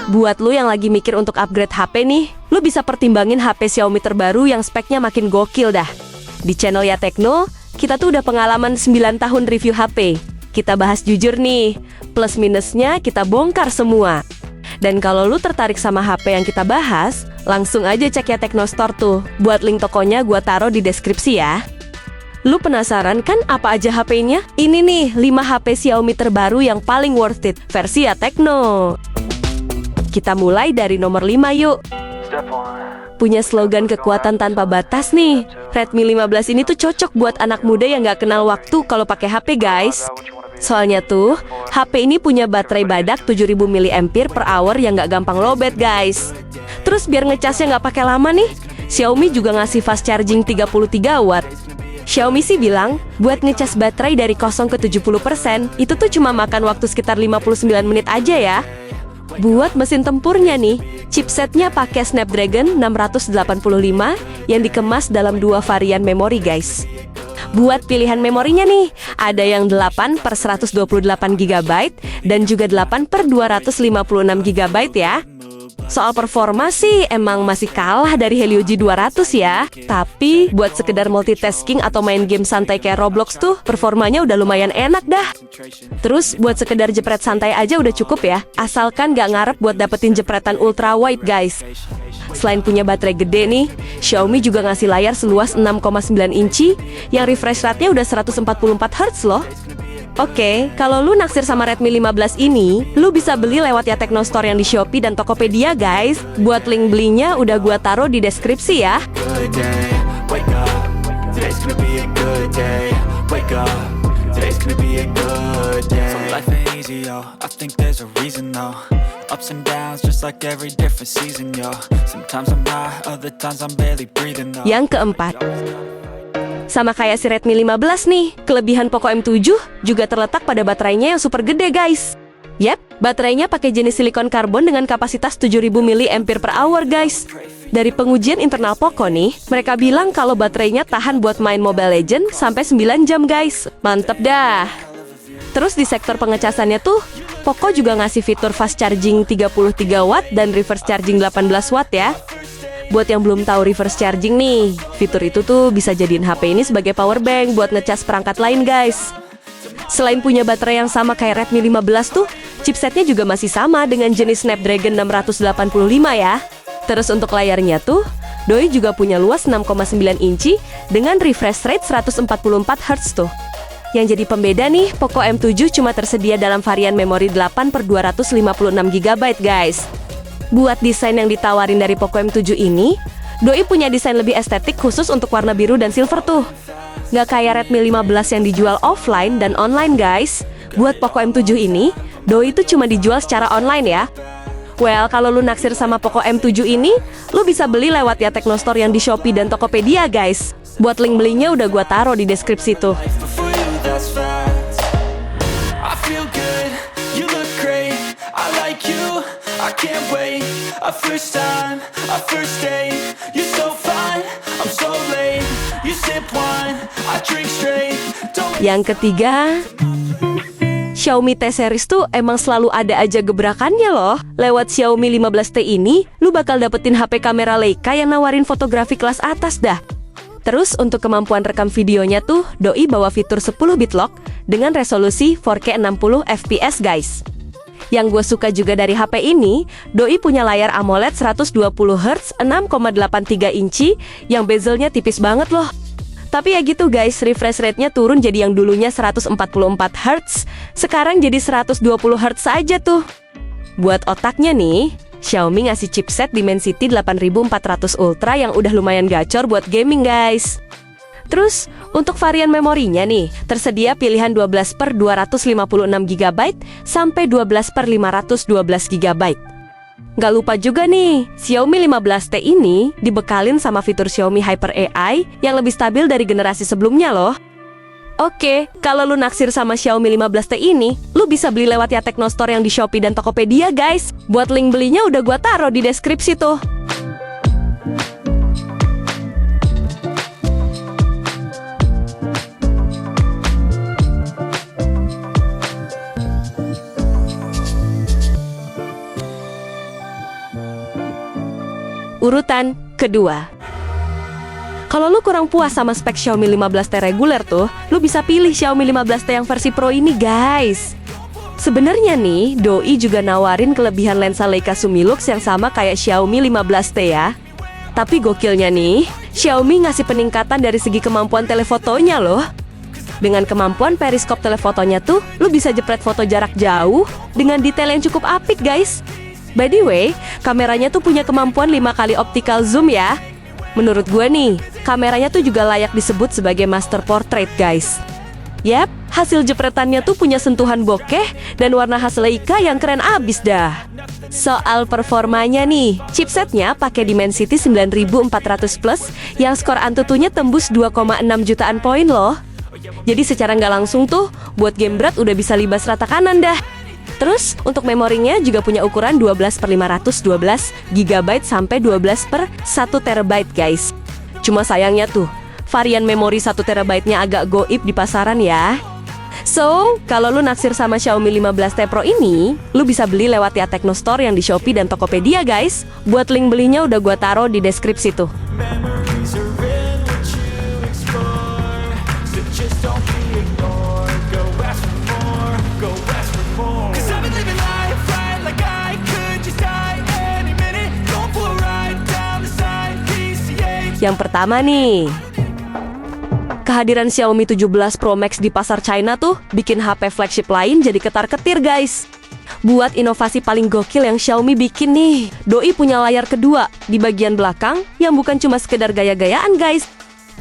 Buat lu yang lagi mikir untuk upgrade HP nih, lu bisa pertimbangin HP Xiaomi terbaru yang speknya makin gokil dah. Di channel Ya Tekno, kita tuh udah pengalaman 9 tahun review HP. Kita bahas jujur nih, plus minusnya kita bongkar semua. Dan kalau lu tertarik sama HP yang kita bahas, langsung aja cek Ya Tekno Store tuh. Buat link tokonya gua taruh di deskripsi ya. Lu penasaran kan apa aja HP-nya? Ini nih 5 HP Xiaomi terbaru yang paling worth it, versi Ya Tekno. Kita mulai dari nomor 5 yuk. Punya slogan kekuatan tanpa batas nih. Redmi 15 ini tuh cocok buat anak muda yang gak kenal waktu kalau pakai HP guys. Soalnya tuh, HP ini punya baterai badak 7000 mAh yang gak gampang lowbat guys. Terus biar ngecasnya gak pakai lama nih, Xiaomi juga ngasih fast charging 33 watt. Xiaomi sih bilang, buat ngecas baterai dari 0 ke 70%, itu tuh cuma makan waktu sekitar 59 menit aja ya. Buat mesin tempurnya nih, chipsetnya pakai Snapdragon 685 yang dikemas dalam 2 varian memori guys. Buat pilihan memorinya nih, ada yang 8/128 GB dan juga 8/256 GB ya. Soal performa sih emang masih kalah dari Helio G200 ya. Tapi buat sekedar multitasking atau main game santai kayak Roblox tuh, performanya udah lumayan enak dah. Terus buat sekedar jepret santai aja udah cukup ya, asalkan gak ngarep buat dapetin jepretan ultra wide guys. Selain punya baterai gede nih, Xiaomi juga ngasih layar seluas 6,9 inci yang refresh rate-nya udah 144 Hz loh. Oke, kalau lu naksir sama Redmi 15 ini, lu bisa beli lewat Ya Tekno Store yang di Shopee dan Tokopedia guys. Buat link belinya udah gua taruh di deskripsi ya. Yang keempat, sama kayak si Redmi 15 nih, kelebihan Poco M7 juga terletak pada baterainya yang super gede guys. Yap, baterainya pakai jenis silikon karbon dengan kapasitas 7000 mAh guys. Dari pengujian internal Poco nih, mereka bilang kalau baterainya tahan buat main Mobile Legends sampai 9 jam guys. Mantep dah. Terus di sektor pengecasannya tuh, Poco juga ngasih fitur fast charging 33 watt dan reverse charging 18 watt ya. Buat yang belum tahu reverse charging nih, fitur itu tuh bisa jadiin HP ini sebagai power bank buat ngecas perangkat lain guys. Selain punya baterai yang sama kayak Redmi 15 tuh, chipsetnya juga masih sama dengan jenis Snapdragon 685 ya. Terus untuk layarnya tuh, doi juga punya luas 6,9 inci dengan refresh rate 144 Hz tuh. Yang jadi pembeda nih, Poco M7 cuma tersedia dalam varian memori 8/256 GB guys. Buat desain yang ditawarin dari Poco M7 ini, doi punya desain lebih estetik khusus untuk warna biru dan silver tuh. Nggak kayak Redmi 15 yang dijual offline dan online guys. Buat Poco M7 ini, doi itu cuma dijual secara online ya. Well, kalau lu naksir sama Poco M7 ini, lu bisa beli lewat Ya Tekno Store yang di Shopee dan Tokopedia guys. Buat link belinya udah gua taruh di deskripsi tuh. I can't wait, a first time, a first date. You're so fine, I'm so late. You sip wine, I drink straight. Yang ketiga, Xiaomi T series tuh emang selalu ada aja gebrakannya loh. Lewat Xiaomi 15T ini, lu bakal dapetin HP kamera Leica yang nawarin fotografi kelas atas dah. Terus untuk kemampuan rekam videonya tuh, doi bawa fitur 10 bit lock dengan resolusi 4K 60 fps guys. Yang gue suka juga dari HP ini, doi punya layar AMOLED 120Hz 6,83 inci yang bezelnya tipis banget loh. Tapi ya gitu guys, refresh rate-nya turun jadi yang dulunya 144Hz, sekarang jadi 120Hz aja tuh. Buat otaknya nih, Xiaomi ngasih chipset Dimensity 8400 Ultra yang udah lumayan gacor buat gaming guys. Terus, untuk varian memorinya nih, tersedia pilihan 12/256 GB sampai 12/512 GB. Nggak lupa juga nih, Xiaomi 15T ini dibekalin sama fitur Xiaomi Hyper AI yang lebih stabil dari generasi sebelumnya loh. Oke, kalau lu naksir sama Xiaomi 15T ini, lu bisa beli lewat Ya Tekno Store yang di Shopee dan Tokopedia guys. Buat link belinya udah gua taruh di deskripsi tuh. urutan kedua. Kalau lu kurang puas sama spek Xiaomi 15T reguler tuh, lu bisa pilih Xiaomi 15T yang versi Pro ini guys. Sebenarnya nih, Doi juga nawarin kelebihan lensa Leica Sumilux yang sama kayak Xiaomi 15T ya. Tapi gokilnya nih, Xiaomi ngasih peningkatan dari segi kemampuan telefotonya loh. Dengan kemampuan periskop telefotonya tuh, lu bisa jepret foto jarak jauh dengan detail yang cukup apik guys. By the way, kameranya tuh punya kemampuan 5 kali optical zoom ya. Menurut gue nih, kameranya tuh juga layak disebut sebagai master portrait guys. Yap, hasil jepretannya tuh punya sentuhan bokeh dan warna khas Leica yang keren abis dah. Soal performanya nih, chipsetnya pakai Dimensity 9400 Plus yang skor Antutunya tembus 2,6 jutaan poin loh. Jadi secara nggak langsung tuh, buat game berat udah bisa libas rata kanan dah. Terus, untuk memorinya juga punya ukuran 12/512 GB sampai 12/1 TB guys. Cuma sayangnya tuh, varian memori 1 TB-nya agak goib di pasaran ya. So, kalau lu naksir sama Xiaomi 15T Pro ini, lu bisa beli lewat Ya Techno Store yang di Shopee dan Tokopedia guys. Buat link belinya udah gua taruh di deskripsi tuh. Memories are in what you explore, so just don't be ignored. Go ask for more, go ask for more. 'Cause I've been living life right like I could just die any minute. Going for a ride down the side, PCH. Yang pertama nih, kehadiran Xiaomi 17 Pro Max di pasar China tuh bikin HP flagship lain jadi ketar-ketir guys. Buat inovasi paling gokil yang Xiaomi bikin nih, Doi punya layar kedua di bagian belakang yang bukan cuma sekedar gaya-gayaan guys.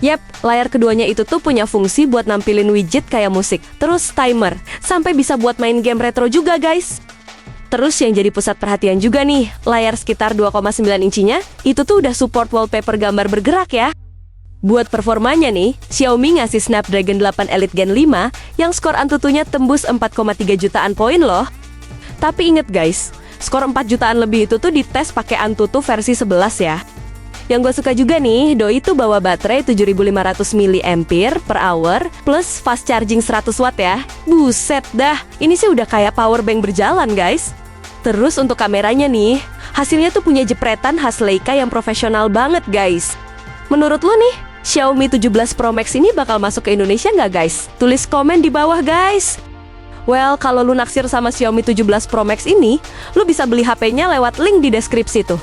Yep, layar keduanya itu tuh punya fungsi buat nampilin widget kayak musik, terus timer, sampai bisa buat main game retro juga guys. Terus yang jadi pusat perhatian juga nih, layar sekitar 2,9 inchinya, itu tuh udah support wallpaper gambar bergerak ya. Buat performanya nih, Xiaomi ngasih Snapdragon 8 Elite Gen 5 yang skor Antutunya tembus 4,3 jutaan poin loh. Tapi inget guys, skor 4 jutaan lebih itu tuh dites pakai Antutu versi 11 ya. Yang gue suka juga nih, Doi tuh bawa baterai 7500 mAh plus fast charging 100 watt ya. Buset dah, ini sih udah kayak power bank berjalan guys. Terus untuk kameranya nih, hasilnya tuh punya jepretan khas Leica yang profesional banget guys. Menurut lo nih, Xiaomi 17 Pro Max ini bakal masuk ke Indonesia nggak guys? Tulis komen di bawah guys. Well, kalau lu naksir sama Xiaomi 17 Pro Max ini, lu bisa beli HP-nya lewat link di deskripsi tuh.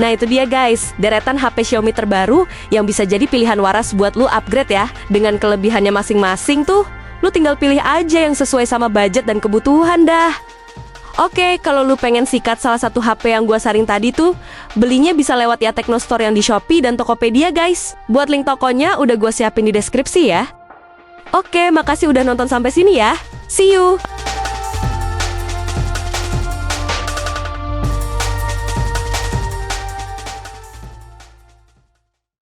Nah itu dia guys, deretan HP Xiaomi terbaru yang bisa jadi pilihan waras buat lu upgrade ya. Dengan kelebihannya masing-masing tuh, lu tinggal pilih aja yang sesuai sama budget dan kebutuhan dah. Oke, kalau lu pengen sikat salah satu HP yang gua saring tadi tuh, belinya bisa lewat Ya Techno Store yang di Shopee dan Tokopedia guys. Buat link tokonya udah gua siapin di deskripsi ya. Oke, makasih udah nonton sampai sini ya. See you!